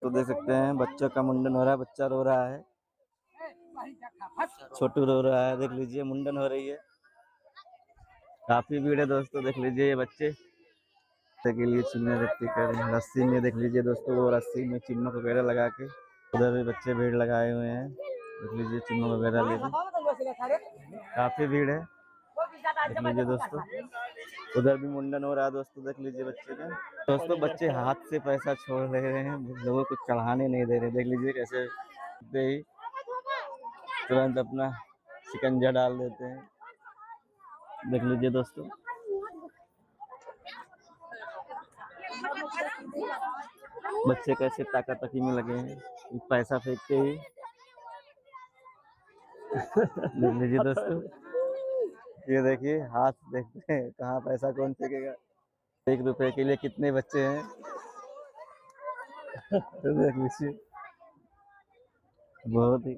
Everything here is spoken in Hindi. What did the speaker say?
दोस्तों देख सकते हैं बच्चों का मुंडन हो रहा है, बच्चा रो रहा है, छोटू रो रहा है। देख लीजिए मुंडन हो रही है, काफी भीड़ है दोस्तों। देख लीजिए ये बच्चे के लिए चिन्ह रखती कर रहे हैं रस्सी में। देख लीजिए दोस्तों वो रस्सी में चिन्ह वगैरह लगा के, उधर भी बच्चे भीड़ लगाए हुए हैं। देख लीजिए चिन्ह वगैरह लेके काफी भीड़ है। देख लीजिए दोस्तों उधर भी मुंडन हो रहा है दोस्तों। देख लीजिए बच्चे का दोस्तों, बच्चे हाथ से पैसा छोड़ रहे हैं, लोगों को चढ़ाने नहीं दे रहे। देख लीजिए कैसे दे ही तुरंत अपना शिकंजा डाल देते हैं। देख लीजिए दोस्तों बच्चे कैसे ताकातकी में लगे हैं पैसा फेंकते ही। देख लीजिए दोस्तों, ये देखिए हाथ देखते हैं कहाँ पैसा कौन फेंकेगा। 1 रुपए के लिए कितने बच्चे हैं तो देख लीजिए बहुत ही